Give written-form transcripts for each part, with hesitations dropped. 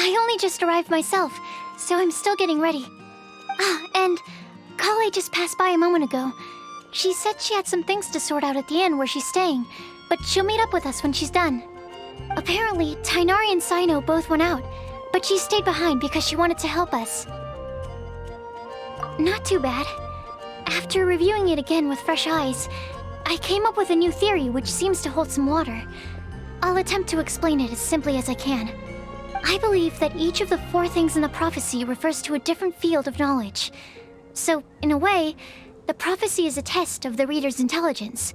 I only just arrived myself, so I'm still getting ready. Ah, and Kale just passed by a moment ago. She said she had some things to sort out at the inn where she's staying, but she'll meet up with us when she's done. Apparently, Tainari and Saino both went out, but she stayed behind because she wanted to help us. Not too bad. After reviewing it again with fresh eyes, I came up with a new theory which seems to hold some water. I'll attempt to explain it as simply as I can. I believe that each of the 4 things in the prophecy refers to a different field of knowledge. So, in a way, the prophecy is a test of the reader's intelligence.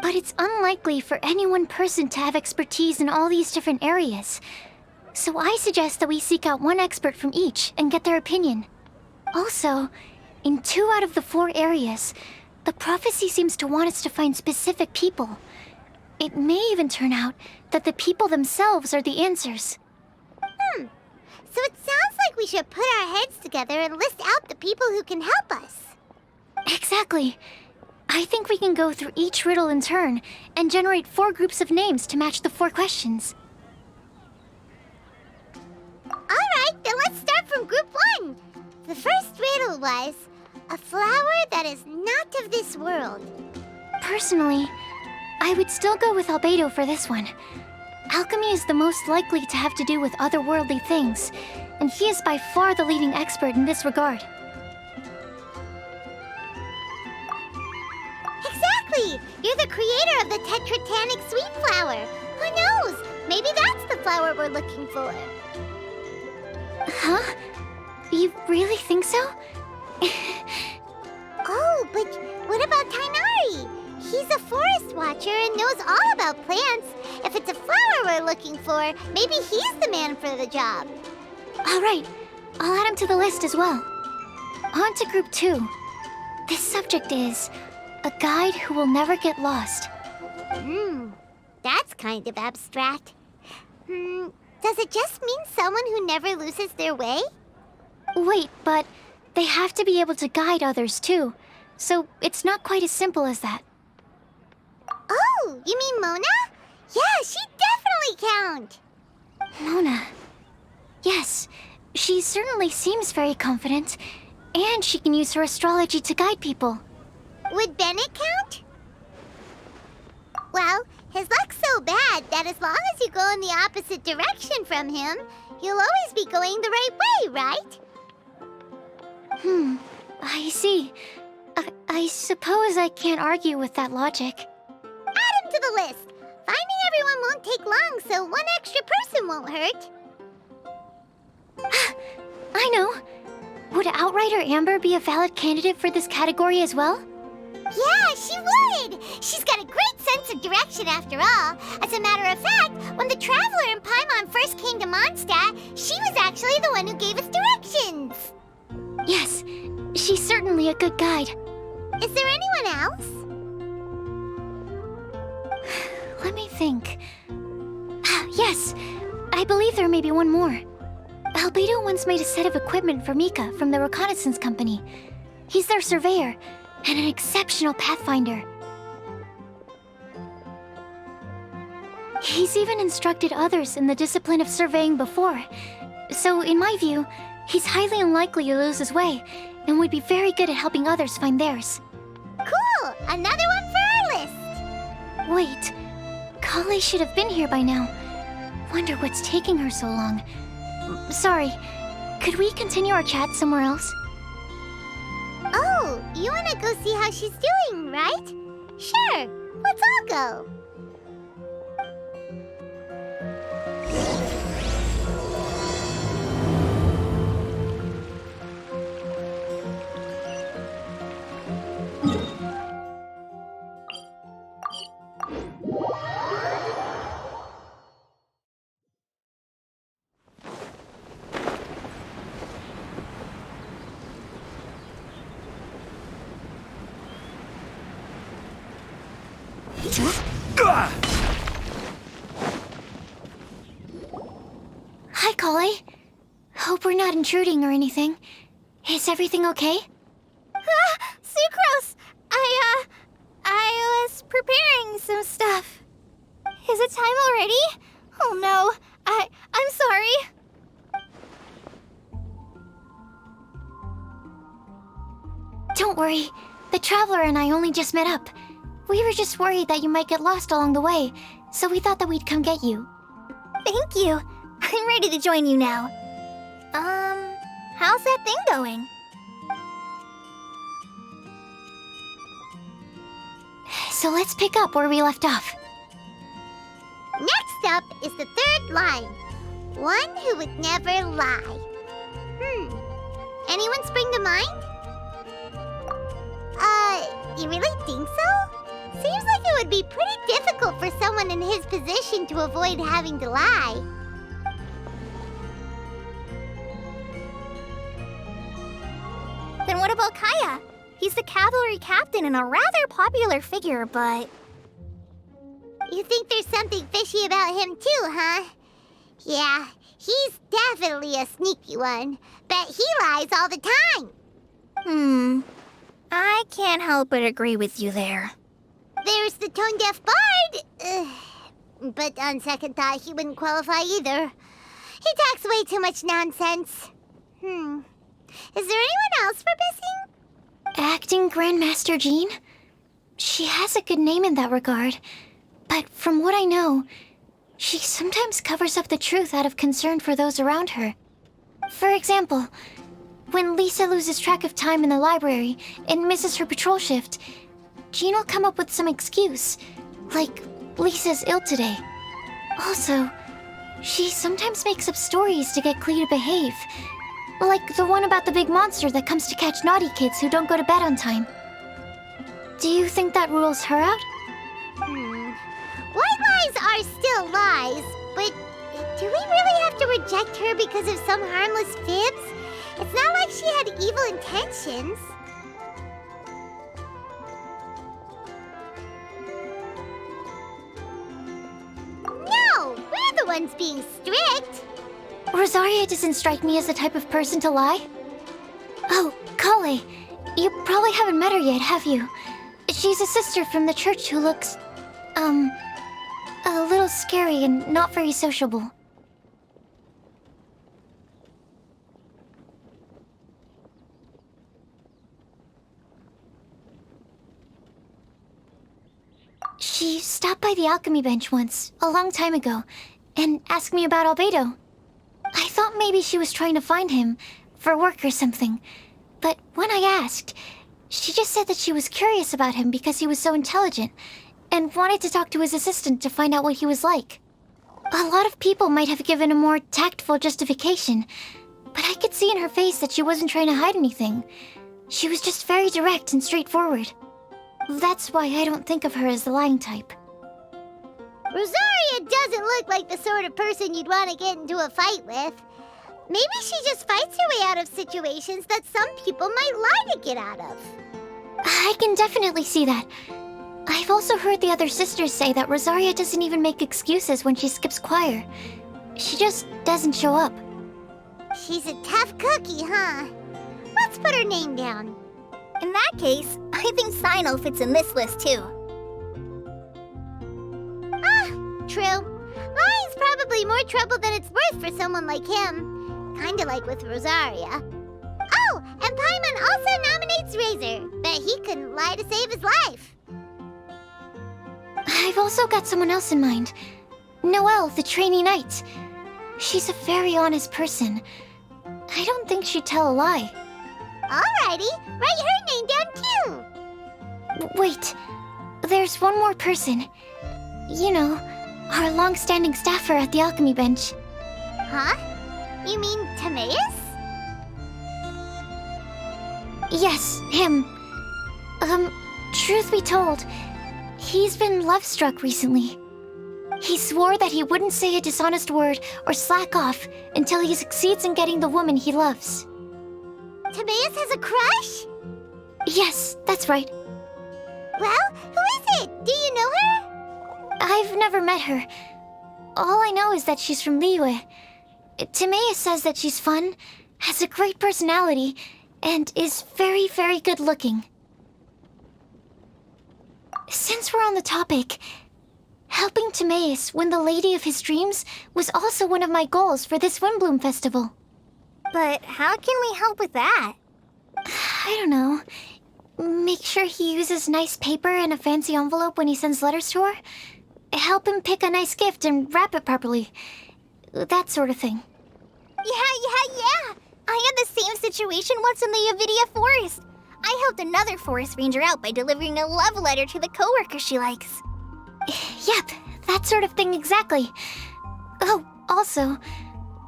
But it's unlikely for any one person to have expertise in all these different areas. So I suggest that we seek out one expert from each and get their opinion. Also, in 2 out of the 4 areas, the prophecy seems to want us to find specific people. It may even turn out that the people themselves are the answers. So it sounds like we should put our heads together and list out the people who can help us. Exactly. I think we can go through each riddle in turn and generate 4 groups of names to match the 4 questions. Alright, then let's start from group 1. The first riddle was, a flower that is not of this world. Personally, I would still go with Albedo for this one. Alchemy is the most likely to have to do with otherworldly things, and he is by far the leading expert in this regard. Exactly! You're the creator of the tetratanic sweet flower. Who knows? Maybe that's the flower we're looking for. Huh? You really think so? Oh, but what about Tainari? He's a forest watcher and knows all about plants. If it's a flower we're looking for, maybe he's the man for the job. All right, I'll add him to the list as well. On to group 2. This subject is a guide who will never get lost. That's kind of abstract. Does it just mean someone who never loses their way? Wait, but they have to be able to guide others too, so it's not quite as simple as that. Oh, you mean Mona? Yeah, she definitely count. Mona. Yes, she certainly seems very confident, and she can use her astrology to guide people. Would Bennett count? Well, his luck's so bad that as long as you go in the opposite direction from him, you'll always be going the right way, right? I see. I suppose I can't argue with that logic. Add him to the list. Finding everyone won't take long, so one extra person won't hurt. I know. Would Outrider Amber be a valid candidate for this category as well? Yeah, she would! She's got a great sense of direction after all. As a matter of fact, when the Traveler and Paimon first came to Mondstadt, she was actually the one who gave us directions. Yes, she's certainly a good guide. Is there anyone else? Let me think. Yes, I believe there may be one more. Albedo once made a set of equipment for Mika from the reconnaissance company. He's their surveyor and an exceptional pathfinder. He's even instructed others in the discipline of surveying before. So, in my view, he's highly unlikely to lose his way and would be very good at helping others find theirs. Cool! Another one for our list! Wait, Kale should have been here by now. Wonder what's taking her so long. Sorry, could we continue our chat somewhere else? Oh, you wanna go see how she's doing, right? Sure, let's all go. Hi, Kale. Hope we're not intruding or anything. Is everything okay? Sucrose! I was preparing some stuff. Is it time already? Oh no, I'm sorry. Don't worry. The Traveler and I only just met up. We were just worried that you might get lost along the way, so we thought that we'd come get you. Thank you. I'm ready to join you now. How's that thing going? So let's pick up where we left off. Next up is the third line. One who would never lie. Anyone spring to mind? You really think so? Seems like it would be pretty difficult for someone in his position to avoid having to lie. Then what about Kaya? He's the cavalry captain and a rather popular figure, but... You think there's something fishy about him too, huh? Yeah, he's definitely a sneaky one. Bet he lies all the time. I can't help but agree with you there. There's the tone-deaf bard. But on second thought, he wouldn't qualify either. He talks way too much nonsense. Is there anyone else for missing? Acting Grandmaster Jean? She has a good name in that regard. But from what I know, she sometimes covers up the truth out of concern for those around her. For example, when Lisa loses track of time in the library and misses her patrol shift, Jean will come up with some excuse, like Lisa's ill today. Also, she sometimes makes up stories to get Klee to behave, like the one about the big monster that comes to catch naughty kids who don't go to bed on time. Do you think that rules her out? White lies are still lies, but do we really have to reject her because of some harmless fibs? It's not like she had evil intentions. No, we're the ones being strict. Rosaria doesn't strike me as the type of person to lie. Oh, Kale, you probably haven't met her yet, have you? She's a sister from the church who looks, a little scary and not very sociable. She stopped by the alchemy bench once, a long time ago, and asked me about Albedo. I thought maybe she was trying to find him, for work or something. But when I asked, she just said that she was curious about him because he was so intelligent, and wanted to talk to his assistant to find out what he was like. A lot of people might have given a more tactful justification, but I could see in her face that she wasn't trying to hide anything. She was just very direct and straightforward. That's why I don't think of her as the lying type. Rosaria doesn't look like the sort of person you'd want to get into a fight with. Maybe she just fights her way out of situations that some people might lie to get out of. I can definitely see that. I've also heard the other sisters say that Rosaria doesn't even make excuses when she skips choir. She just doesn't show up. She's a tough cookie, huh? Let's put her name down. In that case, I think Sino fits in this list too. True. Lying's probably more trouble than it's worth for someone like him. Kinda like with Rosaria. Oh, and Paimon also nominates Razor. Bet he couldn't lie to save his life. I've also got someone else in mind. Noelle, the trainee knight. She's a very honest person. I don't think she'd tell a lie. Alrighty, write her name down too. Wait, there's one more person. You know, our long-standing staffer at the alchemy bench. Huh? You mean Timaeus? Yes, him. Truth be told, he's been love-struck recently. He swore that he wouldn't say a dishonest word or slack off until he succeeds in getting the woman he loves. Timaeus has a crush? Yes, that's right. Well, who is it? Do you know her? I've never met her. All I know is that she's from Liyue. Timaeus says that she's fun, has a great personality, and is very, very good looking. Since we're on the topic, helping Timaeus win the lady of his dreams was also one of my goals for this Windblume festival. But how can we help with that? I don't know. make sure he uses nice paper and a fancy envelope when he sends letters to her. Help him pick a nice gift and wrap it properly. That sort of thing. Yeah. I had the same situation once in the Avidia Forest. I helped another forest ranger out by delivering a love letter to the coworker she likes. Yep, that sort of thing exactly. Oh, also,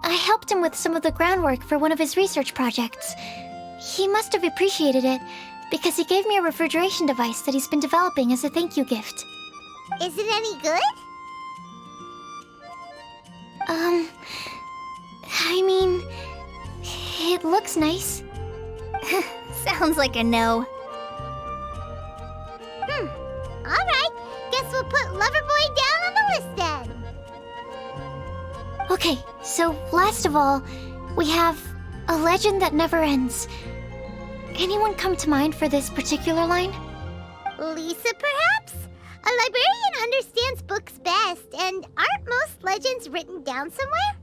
I helped him with some of the groundwork for one of his research projects. He must have appreciated it, because he gave me a refrigeration device that he's been developing as a thank you gift. Is it any good? I mean, it looks nice. Sounds like a no. Alright, guess we'll put Loverboy down on the list then. Okay, so last of all, we have a legend that never ends. Anyone come to mind for this particular line? Lisa, perhaps? A librarian understands books best, and aren't most legends written down somewhere?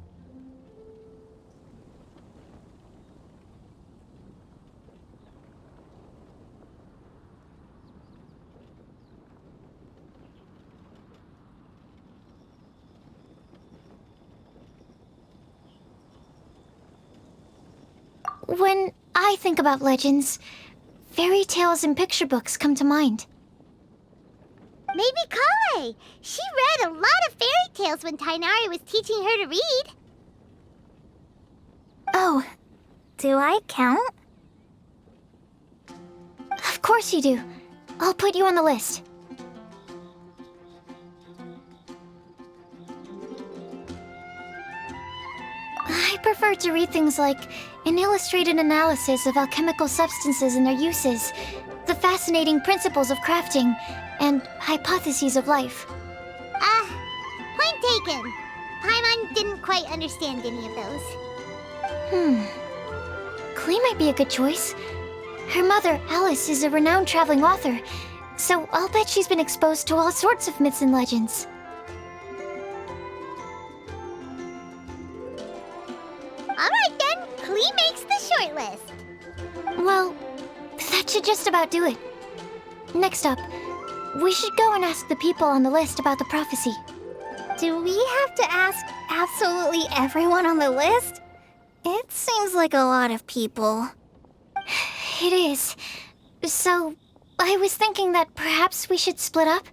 When I think about legends, fairy tales and picture books come to mind. Maybe Kale. She read a lot of fairy tales when Tainari was teaching her to read. Oh, do I count? Of course you do. I'll put you on the list. I prefer to read things like an illustrated analysis of alchemical substances and their uses, the fascinating principles of crafting, and hypotheses of life. Point taken. Paimon didn't quite understand any of those. Klee might be a good choice. Her mother, Alice, is a renowned traveling author, so I'll bet she's been exposed to all sorts of myths and legends. Alright then, Klee makes the short list. Well, that should just about do it. Next up, we should go and ask the people on the list about the prophecy. Do we have to ask absolutely everyone on the list? It seems like a lot of people. It is. So, I was thinking that perhaps we should split up.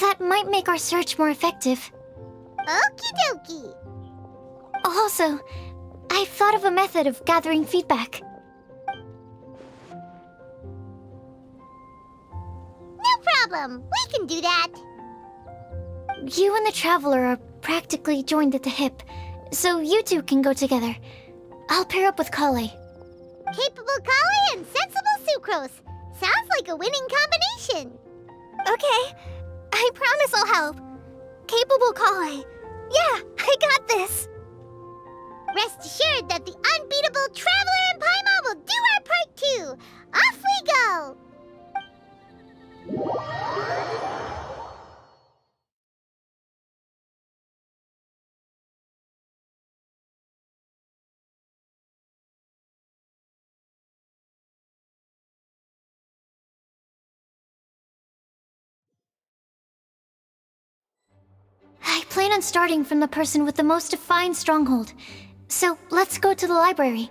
That might make our search more effective. Okie dokie. Also, I've thought of a method of gathering feedback. No problem. We can do that. You and the Traveler are practically joined at the hip, so you two can go together. I'll pair up with Kale. Capable Kale and sensible Sucrose. Sounds like a winning combination. Okay, I promise I'll help. Capable Kale. Yeah, I got this. Rest assured that the unbeatable Traveler and Paimon will do our part too. Off we go! I plan on starting from the person with the most defined stronghold. So let's go to the library.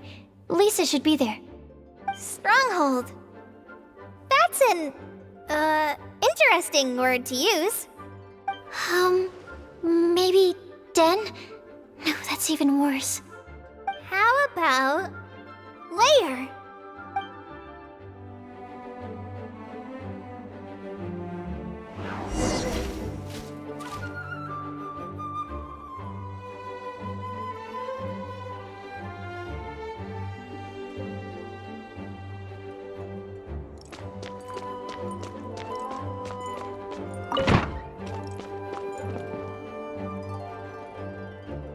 Lisa should be there. Stronghold. That's an, interesting word to use. Maybe den? No, that's even worse. How about layer?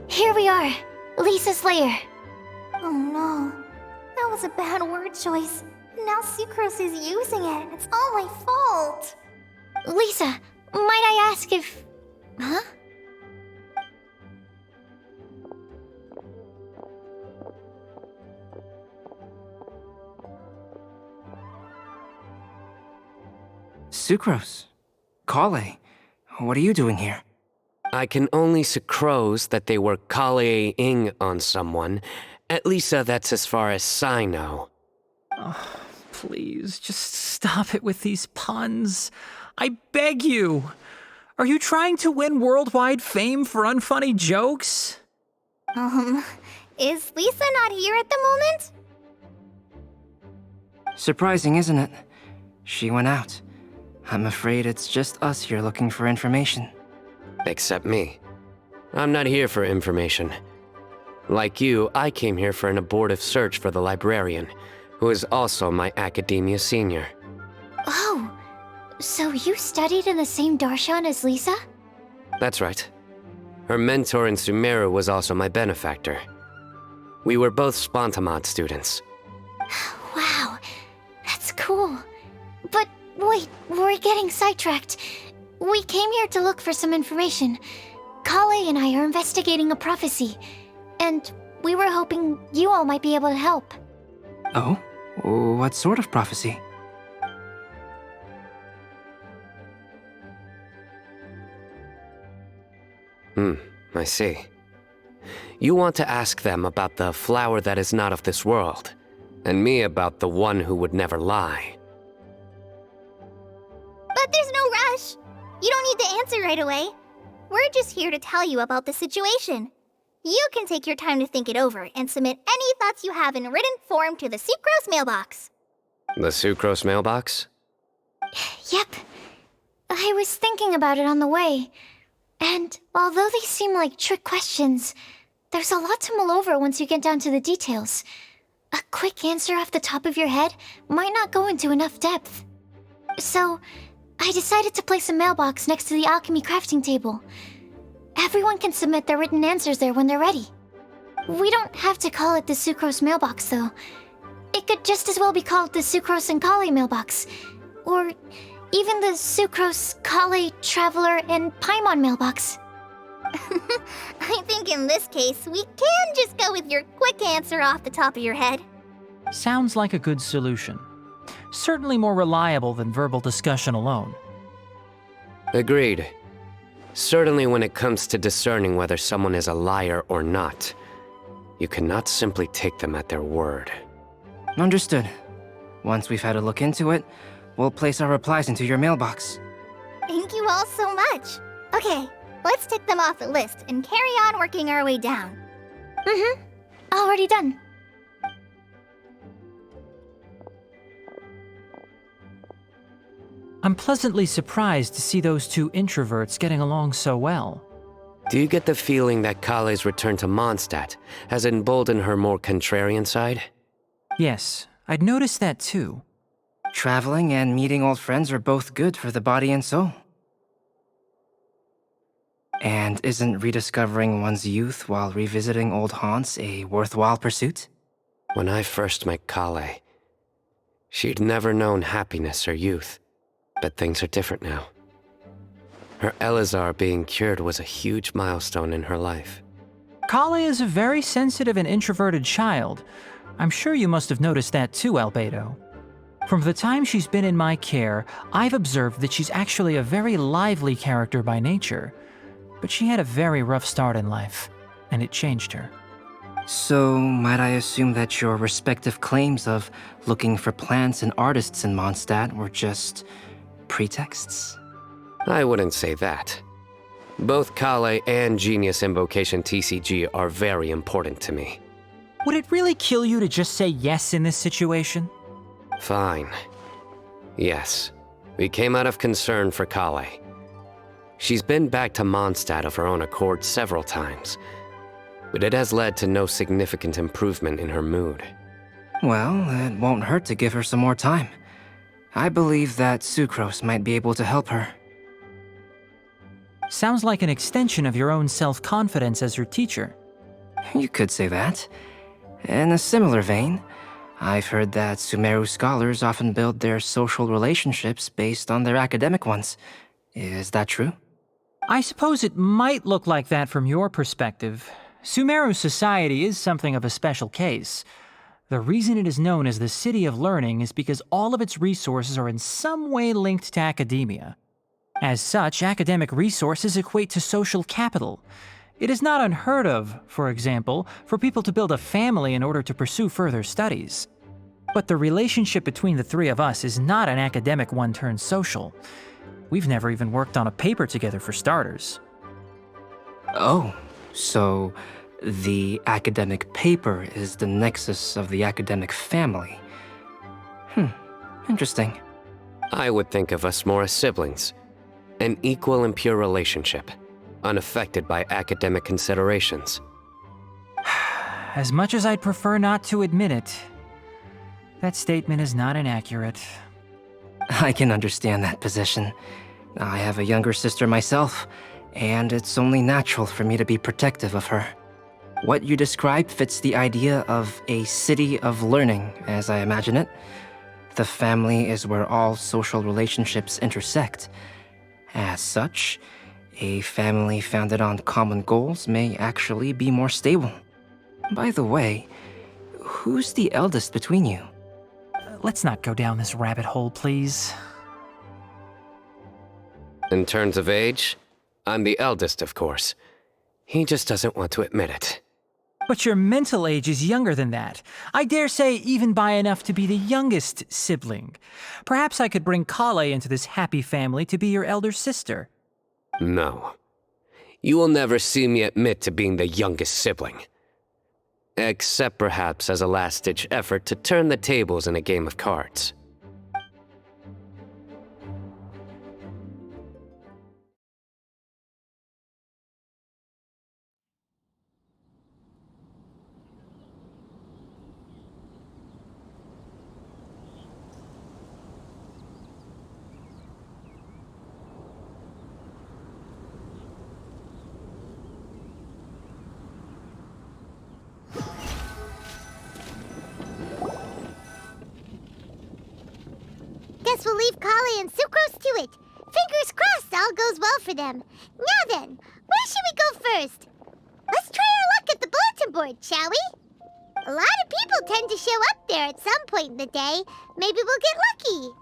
Here we are, Lisa's lair. Oh no, that was a bad word choice. Now Sucrose is using it. It's all my fault. Lisa, might I ask if... Huh? Sucrose. Kale, what are you doing here? I can only sucrose that they were Kale-ing on someone. At least that's as far as I know. Oh, please, just stop it with these puns. I beg you. Are you trying to win worldwide fame for unfunny jokes? Is Lisa not here at the moment? Surprising, isn't it? She went out. I'm afraid it's just us here looking for information. Except me. I'm not here for information. Like you, I came here for an abortive search for the librarian, who is also my academia senior. Oh, so you studied in the same darshan as Lisa? That's right. Her mentor in Sumeru was also my benefactor. We were both Spontamod students. Wow, that's cool. But wait, we're getting sidetracked. We came here to look for some information. Kale and I are investigating a prophecy, and we were hoping you all might be able to help. Oh? What sort of prophecy? I see. You want to ask them about the flower that is not of this world, and me about the one who would never lie. But there's no rush. You don't need to answer right away. We're just here to tell you about the situation. You can take your time to think it over and submit any thoughts you have in written form to the Sucrose mailbox. The Sucrose mailbox? Yep. I was thinking about it on the way. And although they seem like trick questions, there's a lot to mull over once you get down to the details. A quick answer off the top of your head might not go into enough depth. So, I decided to place a mailbox next to the alchemy crafting table. Everyone can submit their written answers there when they're ready. We don't have to call it the Sucrose mailbox, though. It could just as well be called the Sucrose and Kale mailbox. Or even the Sucrose, Kale, Traveler, and Paimon mailbox. I think in this case, we can just go with your quick answer off the top of your head. Sounds like a good solution. Certainly more reliable than verbal discussion alone. Agreed. Certainly when it comes to discerning whether someone is a liar or not, you cannot simply take them at their word. Understood. Once we've had a look into it, we'll place our replies into your mailbox. Thank you all so much. Okay, let's tick them off the list and carry on working our way down. Already done. I'm pleasantly surprised to see those two introverts getting along so well. Do you get the feeling that Kale's return to Mondstadt has emboldened her more contrarian side? Yes, I'd noticed that too. Traveling and meeting old friends are both good for the body and soul. And isn't rediscovering one's youth while revisiting old haunts a worthwhile pursuit? When I first met Kale, she'd never known happiness or youth. But things are different now. Her Elazar being cured was a huge milestone in her life. Kale is a very sensitive and introverted child. I'm sure you must have noticed that too, Albedo. From the time she's been in my care, I've observed that she's actually a very lively character by nature. But she had a very rough start in life, and it changed her. So, might I assume that your respective claims of looking for plants and artists in Mondstadt were just pretexts? I wouldn't say that. Both Kale and Genius Invocation TCG are very important to me. Would it really kill you to just say yes in this situation? Fine. Yes, we came out of concern for Kale. She's been back to Mondstadt of her own accord several times, but it has led to no significant improvement in her mood. Well, it won't hurt to give her some more time. I believe that Sucrose might be able to help her. Sounds like an extension of your own self-confidence as her teacher. You could say that. In a similar vein, I've heard that Sumeru scholars often build their social relationships based on their academic ones. Is that true? I suppose it might look like that from your perspective. Sumeru society is something of a special case. The reason it is known as the City of Learning is because all of its resources are in some way linked to academia. As such, academic resources equate to social capital. It is not unheard of, for example, for people to build a family in order to pursue further studies. But the relationship between the three of us is not an academic one turned social. We've never even worked on a paper together for starters. Oh, so the academic paper is the nexus of the academic family. Interesting. I would think of us more as siblings. An equal and pure relationship, unaffected by academic considerations. As much as I'd prefer not to admit it, that statement is not inaccurate. I can understand that position. I have a younger sister myself, and it's only natural for me to be protective of her. What you describe fits the idea of a city of learning, as I imagine it. The family is where all social relationships intersect. As such, a family founded on common goals may actually be more stable. By the way, who's the eldest between you? Let's not go down this rabbit hole, please. In terms of age, I'm the eldest, of course. He just doesn't want to admit it. But your mental age is younger than that. I dare say even by enough to be the youngest sibling. Perhaps I could bring Kale into this happy family to be your elder sister. No. You will never see me admit to being the youngest sibling. Except perhaps as a last-ditch effort to turn the tables in a game of cards. Guess we'll leave Kale and Sucrose to it. Fingers crossed all goes well for them. Now then, where should we go first? Let's try our luck at the bulletin board, shall we? A lot of people tend to show up there at some point in the day. Maybe we'll get lucky.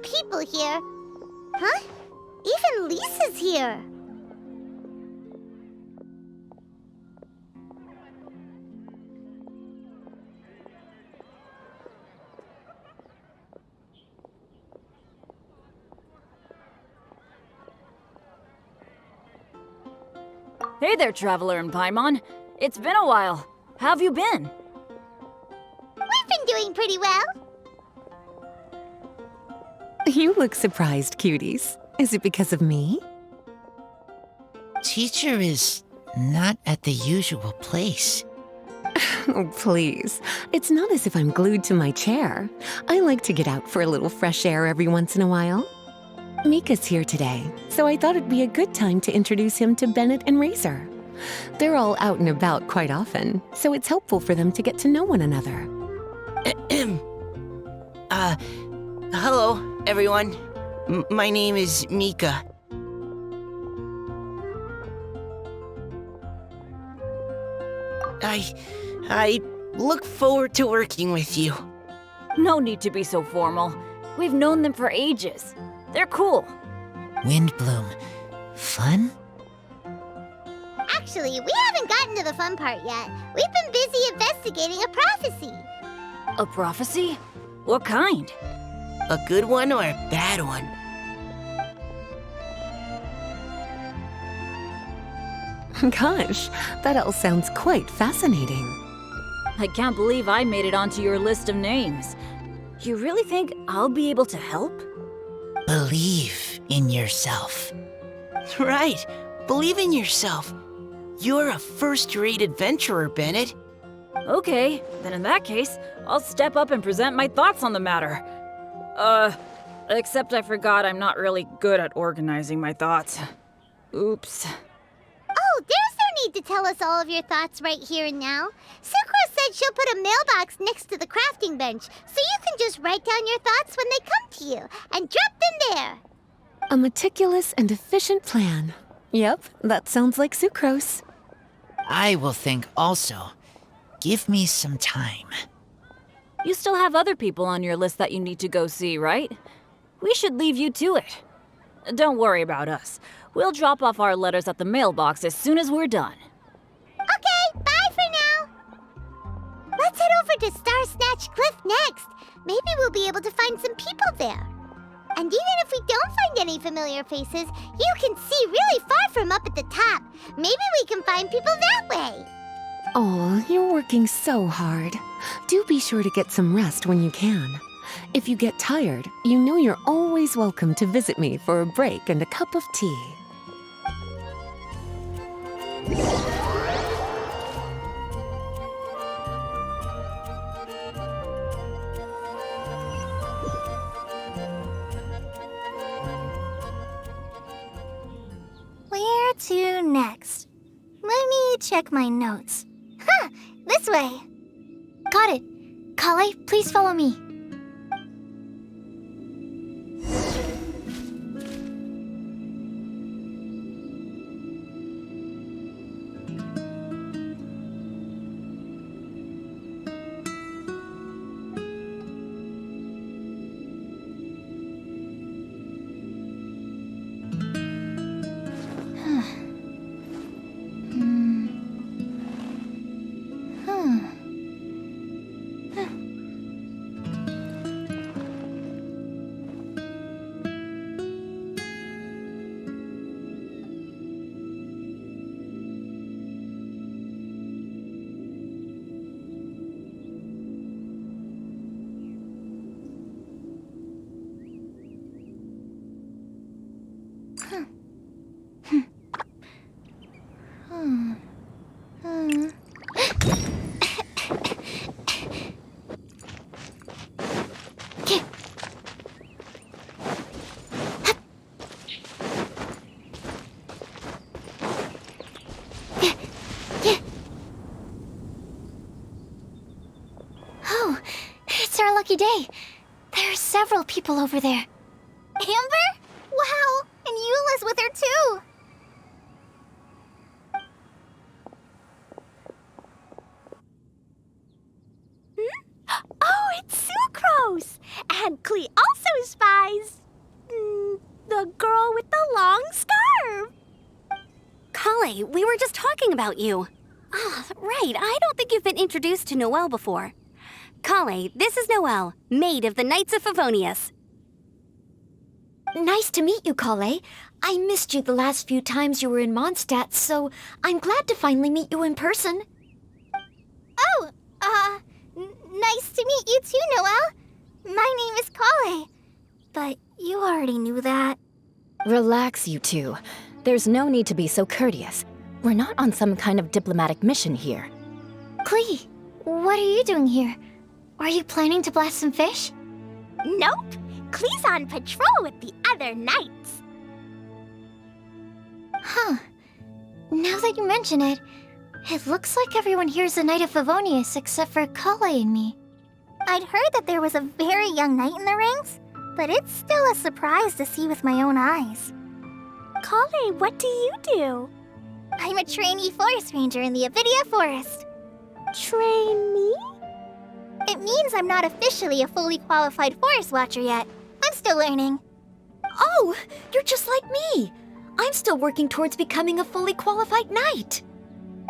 People here. Huh? Even Lisa's here. Hey there, Traveler in Paimon. It's been a while. How have you been? We've been doing pretty well. You look surprised, cuties. Is it because of me? Teacher is not at the usual place. Oh, please. It's not as if I'm glued to my chair. I like to get out for a little fresh air every once in a while. Mika's here today, so I thought it'd be a good time to introduce him to Bennett and Razor. They're all out and about quite often, so it's helpful for them to get to know one another. Hello, everyone. My name is Mika. I look forward to working with you. No need to be so formal. We've known them for ages. They're cool. Windblume. Fun? Actually, we haven't gotten to the fun part yet. We've been busy investigating a prophecy. A prophecy? What kind? A good one or a bad one? Gosh, that all sounds quite fascinating. I can't believe I made it onto your list of names. You really think I'll be able to help? Believe in yourself. Right. Believe in yourself. You're a first-rate adventurer, Bennett. Okay, then in that case, I'll step up and present my thoughts on the matter. Except I forgot I'm not really good at organizing my thoughts. Oops. Oh, there's no need to tell us all of your thoughts right here and now. Sucrose said she'll put a mailbox next to the crafting bench, so you can just write down your thoughts when they come to you, and drop them there. A meticulous and efficient plan. Yep, that sounds like Sucrose. I will think also. Give me some time. You still have other people on your list that you need to go see, right? We should leave you to it. Don't worry about us. We'll drop off our letters at the mailbox as soon as we're done. Okay, bye for now. Let's head over to Star Snatch Cliff next. Maybe we'll be able to find some people there. And even if we don't find any familiar faces, you can see really far from up at the top. Maybe we can find people that way. Oh, you're working so hard. Do be sure to get some rest when you can. If you get tired, you know you're always welcome to visit me for a break and a cup of tea. Where to next? Let me check my notes. Huh, this way. Got it. Kale, please follow me. Oh, it's our lucky day. There are several people over there. Amber? Wow, and Eula's with her too. Oh, it's Sucrose! And Klee also spies the girl with the long scarf. Kale, we were just talking about you. Ah, right, I don't think you've been introduced to Noelle before. Kale, this is Noelle, maid of the Knights of Favonius. Nice to meet you, Kale. I missed you the last few times you were in Mondstadt, so I'm glad to finally meet you in person. Oh, nice to meet you too, Noelle. My name is Kale. But you already knew that. Relax, you two. There's no need to be so courteous. We're not on some kind of diplomatic mission here. Klee, what are you doing here? Are you planning to blast some fish? Nope. Klee's on patrol with the other knights. Huh. Now that you mention it, it looks like everyone here is a Knight of Favonius except for Kale and me. I'd heard that there was a very young knight in the ranks, but it's still a surprise to see with my own eyes. Kale, what do you do? I'm a trainee forest ranger in the Avidia Forest. Trainee? It means I'm not officially a fully qualified forest watcher yet. I'm still learning. Oh, you're just like me. I'm still working towards becoming a fully qualified knight.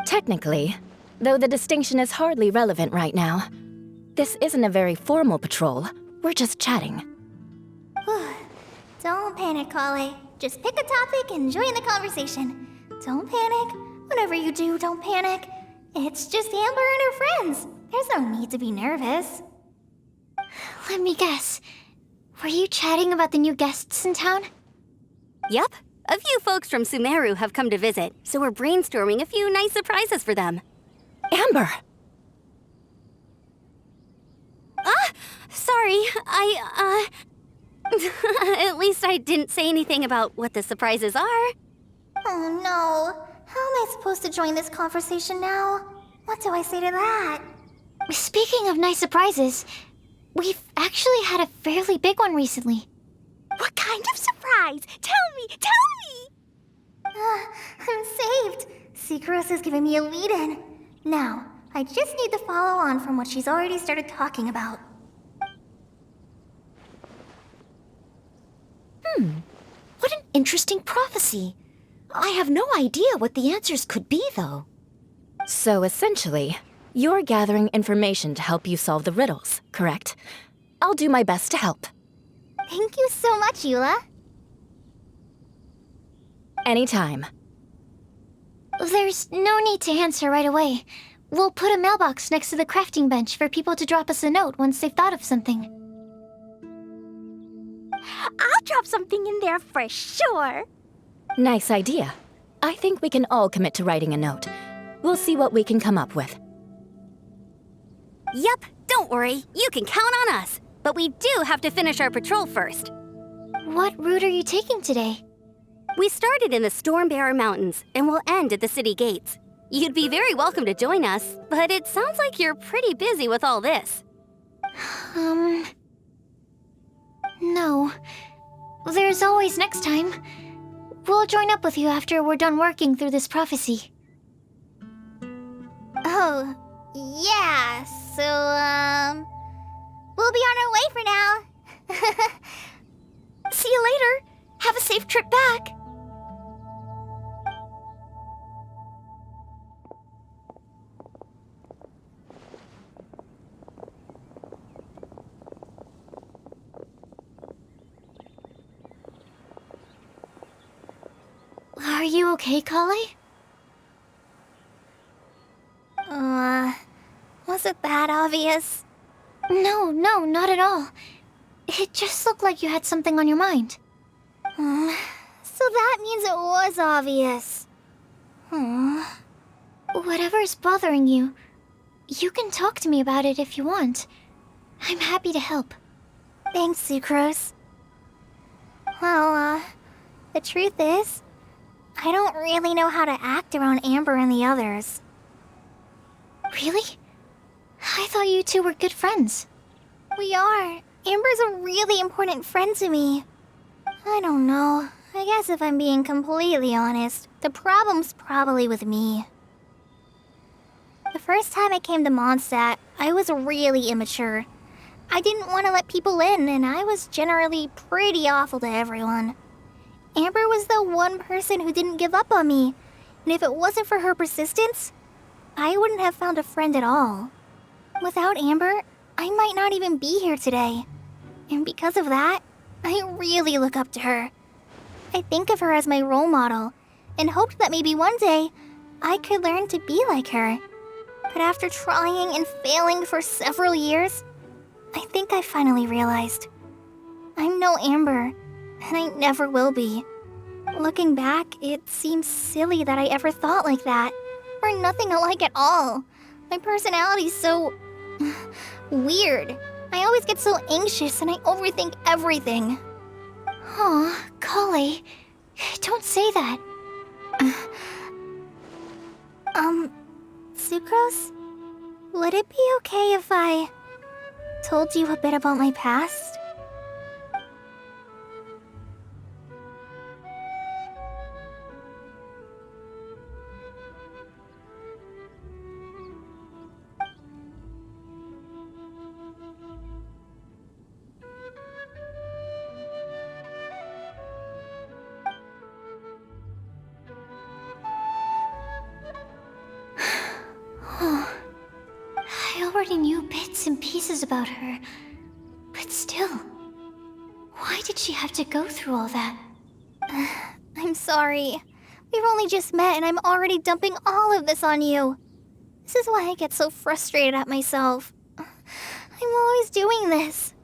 Technically, though the distinction is hardly relevant right now. This isn't a very formal patrol. We're just chatting. Don't panic, Kale. Just pick a topic and join the conversation. Don't panic. Whatever you do, don't panic. It's just Amber and her friends. There's no need to be nervous. Let me guess. Were you chatting about the new guests in town? Yup, a few folks from Sumeru have come to visit, so we're brainstorming a few nice surprises for them. Amber! worry. At least I didn't say anything about what the surprises are. Oh no. How am I supposed to join this conversation now? What do I say to that? Speaking of nice surprises, we've actually had a fairly big one recently. What kind of surprise? Tell me! I'm saved. Secros is giving me a lead-in. Now, I just need to follow on from what she's already started talking about. What an interesting prophecy. I have no idea what the answers could be, though. So essentially, you're gathering information to help you solve the riddles, correct? I'll do my best to help. Thank you so much, Eula. Anytime. There's no need to answer right away. We'll put a mailbox next to the crafting bench for people to drop us a note once they've thought of something. I'll drop something in there for sure. Nice idea. I think we can all commit to writing a note. We'll see what we can come up with. Yep, don't worry. You can count on us. But we do have to finish our patrol first. What route are you taking today? We started in the Stormbearer Mountains and will end at the city gates. You'd be very welcome to join us, but it sounds like you're pretty busy with all this. No. There's always next time. We'll join up with you after we're done working through this prophecy. Oh, yeah, so, we'll be on our way for now. See you later. Have a safe trip back. Are you okay, Kale? Was it that obvious? No, not at all. It just looked like you had something on your mind. So that means it was obvious. Whatever's bothering you, you can talk to me about it if you want. I'm happy to help. Thanks, Sucrose. Well, the truth is, I don't really know how to act around Amber and the others. Really? I thought you two were good friends. We are. Amber's a really important friend to me. I don't know. I guess if I'm being completely honest, the problem's probably with me. The first time I came to Mondstadt, I was really immature. I didn't want to let people in, and I was generally pretty awful to everyone. Amber was the one person who didn't give up on me, and if it wasn't for her persistence, I wouldn't have found a friend at all. Without Amber, I might not even be here today. And because of that, I really look up to her. I think of her as my role model, and hoped that maybe one day, I could learn to be like her. But after trying and failing for several years, I think I finally realized. I'm no Amber, and I never will be. Looking back, it seems silly that I ever thought like that. We're nothing alike at all. My personality's so... weird. I always get so anxious and I overthink everything. Aw, Kale, don't say that. Sucrose? Would it be okay if I told you a bit about my past? I already knew bits and pieces about her, but still, why did she have to go through all that? I'm sorry. We've only just met and I'm already dumping all of this on you. This is why I get so frustrated at myself. I'm always doing this.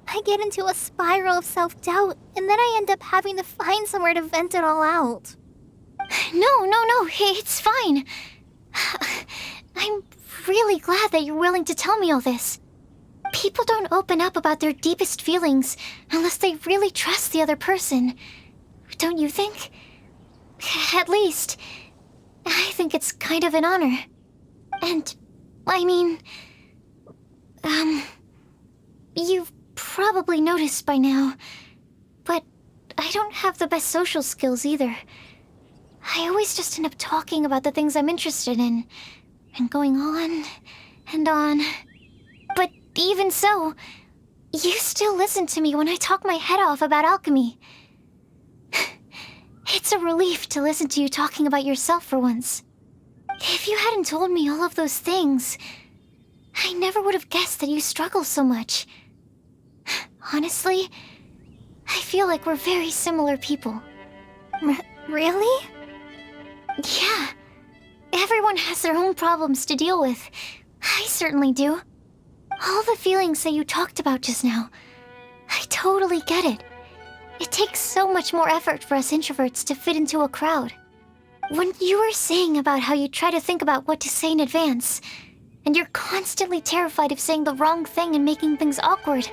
I get into a spiral of self-doubt, and then I end up having to find somewhere to vent it all out. No, it's fine. I'm really glad that you're willing to tell me all this. People don't open up about their deepest feelings unless they really trust the other person. Don't you think? At least, I think it's kind of an honor. And, I mean, you've probably noticed by now, but I don't have the best social skills either. I always just end up talking about the things I'm interested in, and going on and on. But even so, you still listen to me when I talk my head off about alchemy. It's a relief to listen to you talking about yourself for once. If you hadn't told me all of those things, I never would have guessed that you struggle so much. Honestly, I feel like we're very similar people. Really? Yeah. Everyone has their own problems to deal with. I certainly do. All the feelings that you talked about just now, I totally get it. It takes so much more effort for us introverts to fit into a crowd. When you were saying about how you try to think about what to say in advance, and you're constantly terrified of saying the wrong thing and making things awkward,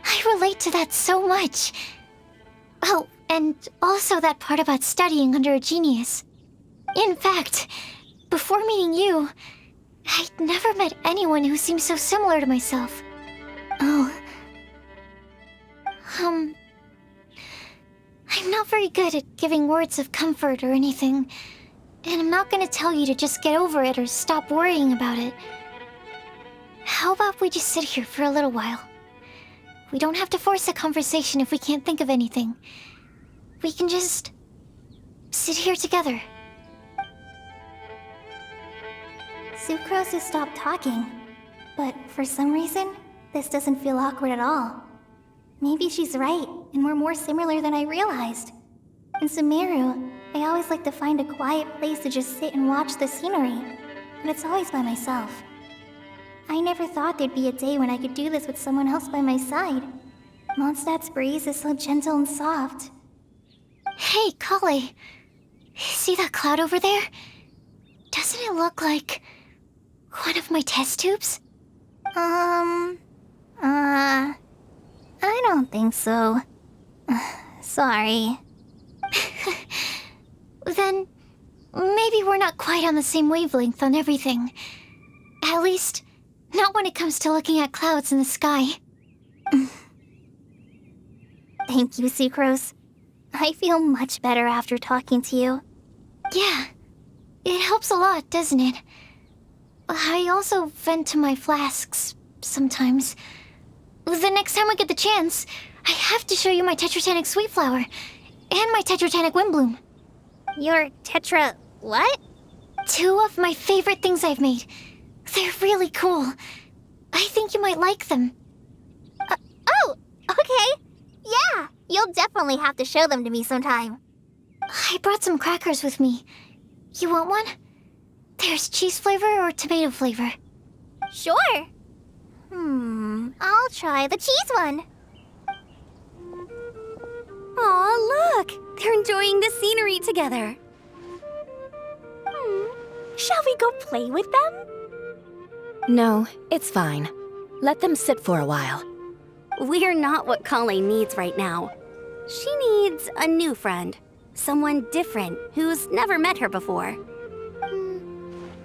I relate to that so much. Oh, and also that part about studying under a genius. In fact, before meeting you, I'd never met anyone who seemed so similar to myself. Oh. I'm not very good at giving words of comfort or anything, and I'm not gonna tell you to just get over it or stop worrying about it. How about we just sit here for a little while? We don't have to force a conversation if we can't think of anything. We can just sit here together. Sucrose has stopped talking, but for some reason, this doesn't feel awkward at all. Maybe she's right, and we're more similar than I realized. In Sumeru, I always like to find a quiet place to just sit and watch the scenery, but it's always by myself. I never thought there'd be a day when I could do this with someone else by my side. Mondstadt's breeze is so gentle and soft. Hey, Kale. See that cloud over there? Doesn't it look like one of my test tubes? I don't think so. Sorry. Then, maybe we're not quite on the same wavelength on everything. At least, not when it comes to looking at clouds in the sky. Thank you, Sucrose. I feel much better after talking to you. Yeah, it helps a lot, doesn't it? I also vent to my flasks sometimes. The next time I get the chance, I have to show you my Tetratanic Sweet Flower and my Tetratanic Windblume. Your Tetra... what? 2 of my favorite things I've made. They're really cool. I think you might like them. Oh, okay. Yeah, you'll definitely have to show them to me sometime. I brought some crackers with me. You want one? There's cheese flavor or tomato flavor. Sure. I'll try the cheese one. Aw, look! They're enjoying the scenery together. Shall we go play with them? No, it's fine. Let them sit for a while. We're not what Kale needs right now. She needs a new friend. Someone different who's never met her before.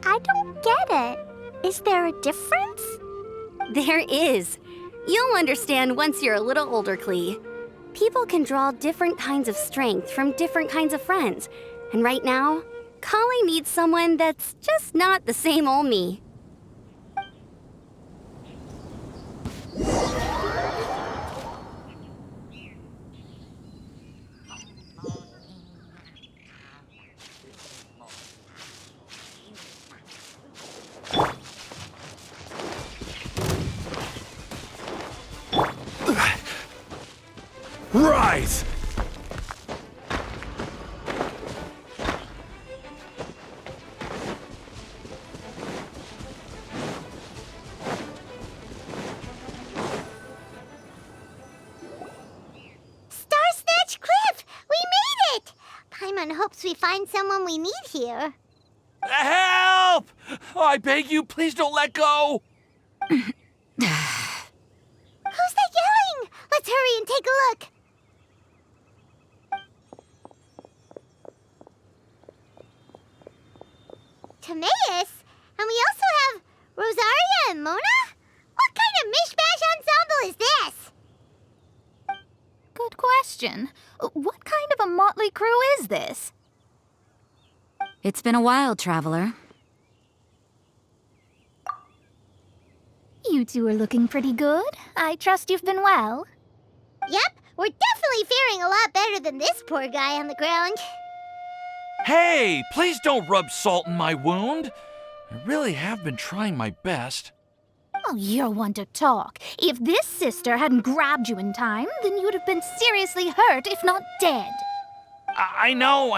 I don't get it. Is there a difference? There is. You'll understand once you're a little older, Klee. People can draw different kinds of strength from different kinds of friends. And right now, Kale needs someone that's just not the same old me. Right! Star-Snatch Cliff! We made it! Paimon hopes we find someone we need here. Help! Oh, I beg you, please don't let go! Let's hurry and take a look. Timaeus? And we also have Rosaria and Mona? What kind of mishmash ensemble is this? Good question. What kind of a motley crew is this? It's been a while, Traveler. You two are looking pretty good. I trust you've been well. Yep, we're definitely faring a lot better than this poor guy on the ground. Hey, please don't rub salt in my wound. I really have been trying my best. Oh, you're one to talk. If this sister hadn't grabbed you in time, then you'd have been seriously hurt, if not dead. I know.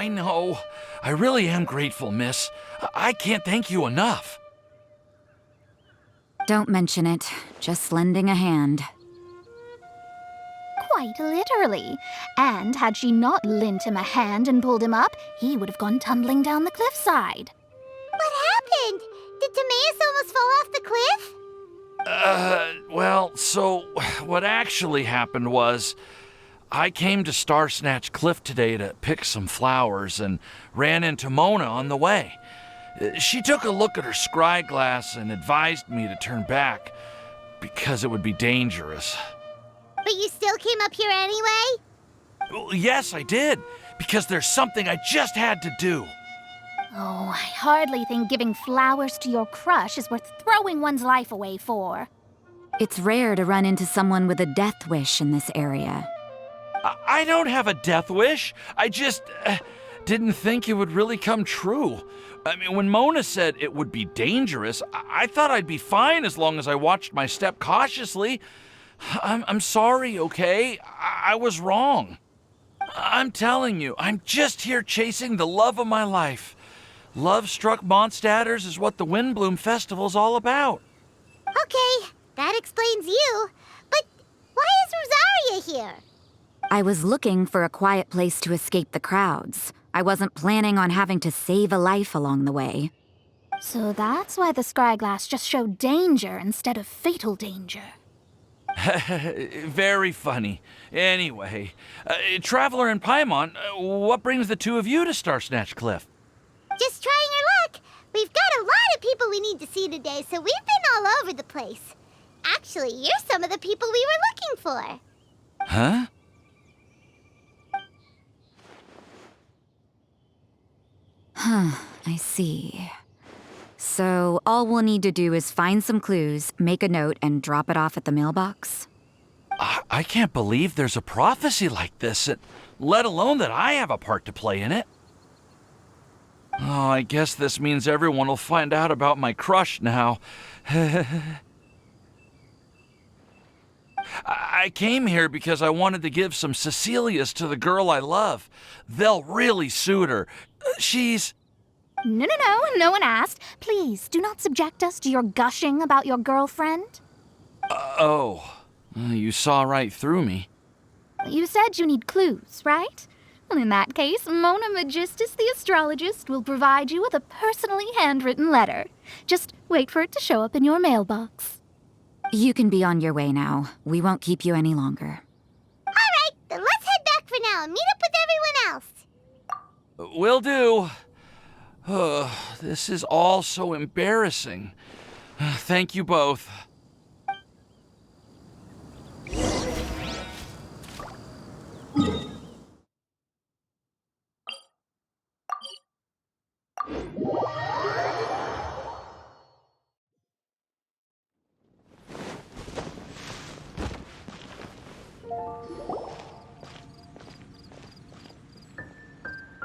I really am grateful, miss. I can't thank you enough. Don't mention it. Just lending a hand. Quite literally. And had she not lent him a hand and pulled him up, he would have gone tumbling down the cliffside. What happened? Did Timaeus almost fall off the cliff? Well, so what actually happened was I came to Star Snatch Cliff today to pick some flowers and ran into Mona on the way. She took a look at her scry glass and advised me to turn back because it would be dangerous. But you still came up here anyway? Well, yes, I did, because there's something I just had to do. Oh, I hardly think giving flowers to your crush is worth throwing one's life away for. It's rare to run into someone with a death wish in this area. I don't have a death wish. I just didn't think it would really come true. I mean, when Mona said it would be dangerous, I thought I'd be fine as long as I watched my step cautiously. I'm sorry, okay? I was wrong. I'm telling you, I'm just here chasing the love of my life. Love-struck Mondstadters is what the Windblume Festival's all about. Okay, that explains you. But why is Rosaria here? I was looking for a quiet place to escape the crowds. I wasn't planning on having to save a life along the way. So that's why the scryglass just showed danger instead of fatal danger. Very funny. Anyway, Traveler and Paimon, what brings the two of you to Star Snatch Cliff? Just trying our luck. We've got a lot of people we need to see today, so we've been all over the place. Actually, you're some of the people we were looking for. Huh? I see. So all we'll need to do is find some clues, make a note, and drop it off at the mailbox? I can't believe there's a prophecy like this, let alone that I have a part to play in it. Oh, I guess this means everyone will find out about my crush now. I came here because I wanted to give some Cecilias to the girl I love. They'll really suit her. She's... No, no one asked. Please, do not subject us to your gushing about your girlfriend. You saw right through me. You said you need clues, right? Well, in that case, Mona Magistus the astrologist will provide you with a personally handwritten letter. Just wait for it to show up in your mailbox. You can be on your way now. We won't keep you any longer. All right, then let's head back for now and meet up with everyone else. Will do. This is all so embarrassing. Thank you both.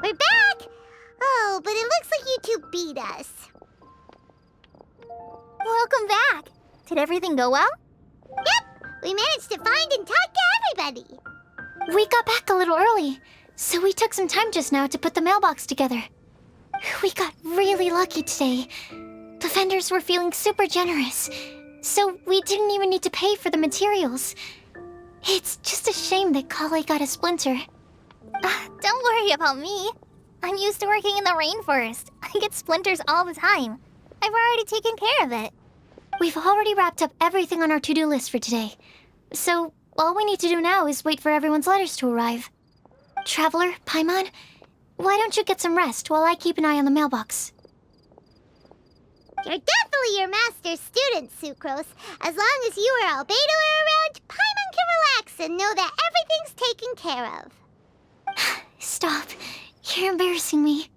We're back! Oh, but it looks like you two beat us. Welcome back. Did everything go well? Yep, we managed to find and talk to everybody. We got back a little early, so we took some time just now to put the mailbox together. We got really lucky today. The vendors were feeling super generous, so we didn't even need to pay for the materials. It's just a shame that Kale got a splinter. Don't worry about me. I'm used to working in the rainforest. I get splinters all the time. I've already taken care of it. We've already wrapped up everything on our to-do list for today. So, All we need to do now is wait for everyone's letters to arrive. Traveler, Paimon, why don't you get some rest while I keep an eye on the mailbox? You're definitely your master's student, Sucrose. As long as you or Albedo are around, Paimon can relax and know that everything's taken care of. Stop. You're embarrassing me.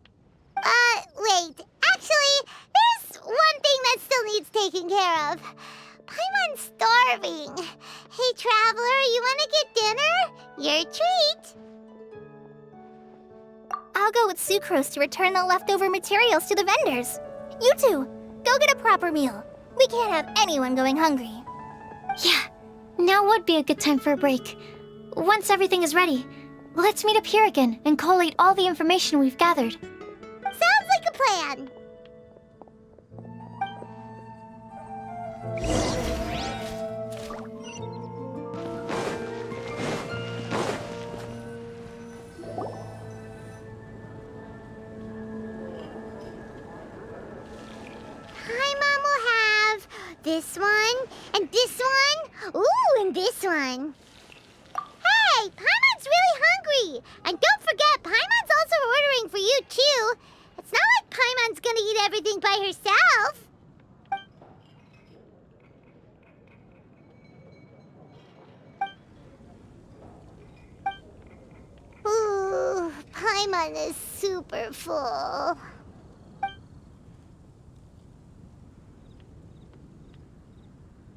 Wait. Actually, there's one thing that still needs taking care of. Paimon's starving. Hey, Traveler, you want to get dinner? Your treat. I'll go with Sucrose to return the leftover materials to the vendors. You two, go get a proper meal. We can't have anyone going hungry. Yeah, now would be a good time for a break. Once everything is ready, let's meet up here again and collate all the information we've gathered. Sounds like a plan. Paimon will have this one, and this one, ooh, and this one. Hey, Paimon's really hungry! And don't forget, Paimon's also ordering for you, too. It's not like Paimon's gonna eat everything by herself. Ooh, Paimon is super full.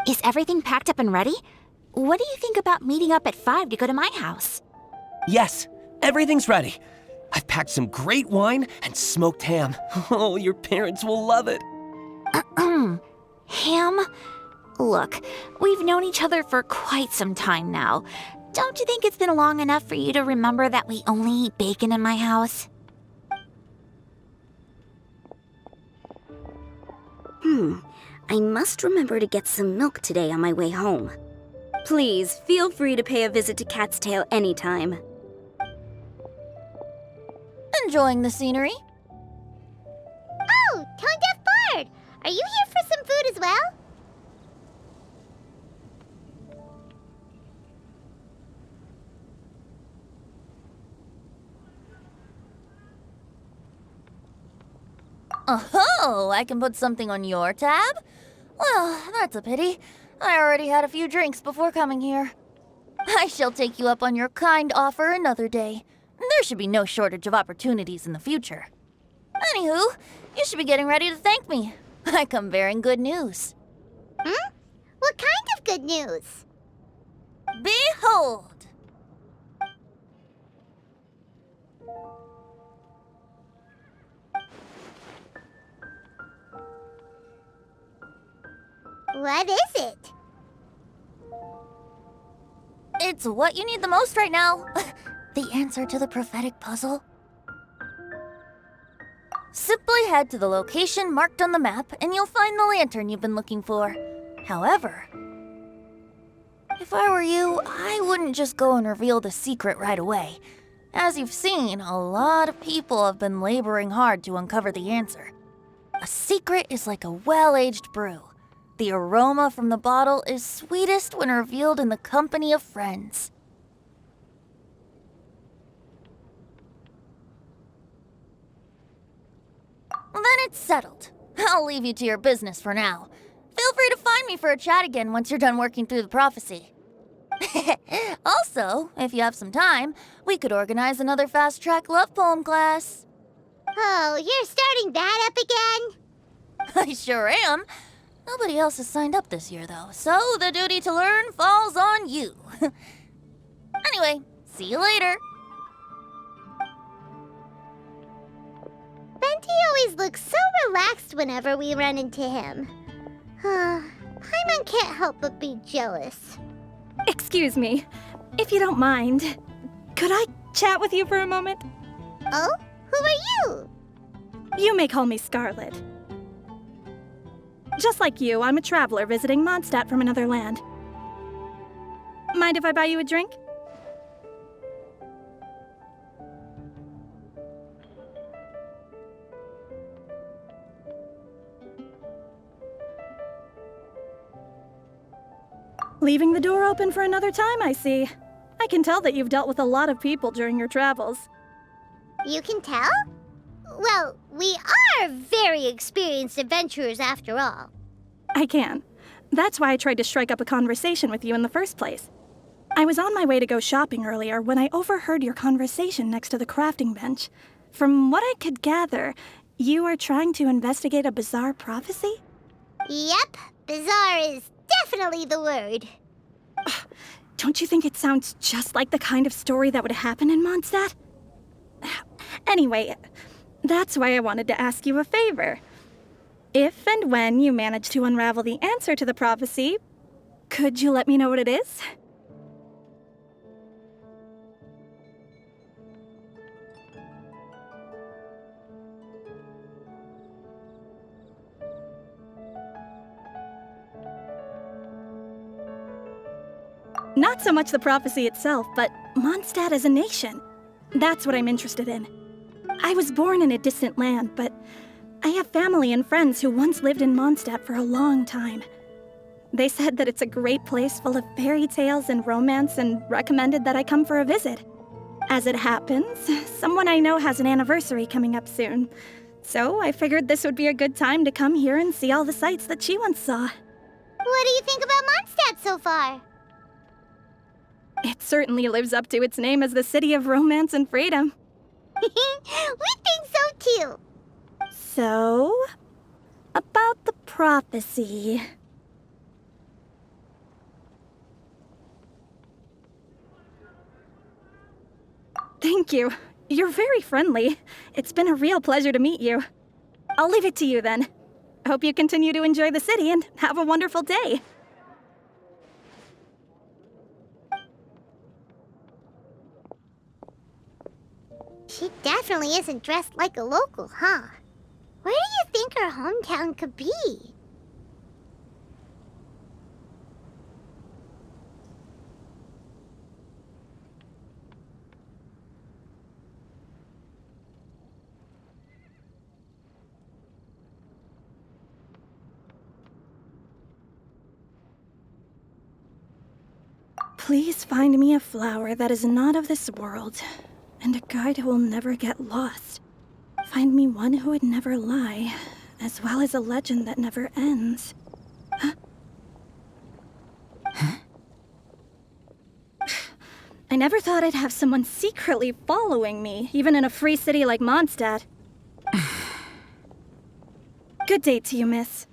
Is everything packed up and ready? What do you think about meeting up at 5 to go to my house? Yes, everything's ready. I've packed some great wine and smoked ham. Oh, your parents will love it. Ham? Look, we've known each other for quite some time now. Don't you think it's been long enough for you to remember that we only eat bacon in my house? I must remember to get some milk today on my way home. Please, feel free to pay a visit to Cat's Tail anytime. Enjoying the scenery? Oh, Tone Deaf Bard! Are you here for some food as well? Oh, I can put something on your tab? Well, that's a pity. I already had a few drinks before coming here. I shall take you up on your kind offer another day. There should be no shortage of opportunities in the future. Anywho, you should be getting ready to thank me. I come bearing good news. What kind of good news? Behold! What is it? It's what you need the most right now. The answer to the prophetic puzzle. Simply head to the location marked on the map and you'll find the lantern you've been looking for. However, if I were you, I wouldn't just go and reveal the secret right away. As you've seen, a lot of people have been laboring hard to uncover the answer. A secret is like a well-aged brew. The aroma from the bottle is sweetest when revealed in the company of friends. Then it's settled. I'll leave you to your business for now. Feel free to find me for a chat again once you're done working through the prophecy. Also, if you have some time, we could organize another fast-track love poem class. Oh, you're starting that up again? I sure am. Nobody else has signed up this year, though, so the duty to learn falls on you. Anyway, see you later. Venti always looks so relaxed whenever we run into him. Paimon can't help but be jealous. Excuse me, if you don't mind, could I chat with you for a moment? Oh? Who are you? You may call me Scarlet. Just like you, I'm a traveler visiting Mondstadt from another land. Mind if I buy you a drink? Leaving the door open for another time, I see. I can tell that you've dealt with a lot of people during your travels. You can tell? Well, we are very experienced adventurers after all. I can. That's why I tried to strike up a conversation with you in the first place. I was on my way to go shopping earlier when I overheard your conversation next to the crafting bench. From what I could gather, you are trying to investigate a bizarre prophecy? Yep, bizarre is definitely the word. Don't you think it sounds just like the kind of story that would happen in Mondstadt? Anyway, that's why I wanted to ask you a favor. If and when you manage to unravel the answer to the prophecy, could you let me know what it is? Not so much the prophecy itself, but Mondstadt as a nation. That's what I'm interested in. I was born in a distant land, but I have family and friends who once lived in Mondstadt for a long time. They said that it's a great place full of fairy tales and romance and recommended that I come for a visit. As it happens, someone I know has an anniversary coming up soon. So I figured this would be a good time to come here and see all the sights that she once saw. What do you think about Mondstadt so far? It certainly lives up to its name as the city of romance and freedom. We think so too. So, about the prophecy. Thank you. You're very friendly. It's been a real pleasure to meet you. I'll leave it to you then. Hope you continue to enjoy the city and have a wonderful day. She definitely isn't dressed like a local, huh? Where do you think her hometown could be? Please find me a flower that is not of this world, and a guide who will never get lost. Find me one who would never lie, as well as a legend that never ends. I never thought I'd have someone secretly following me, even in a free city like Mondstadt. Good day to you, miss.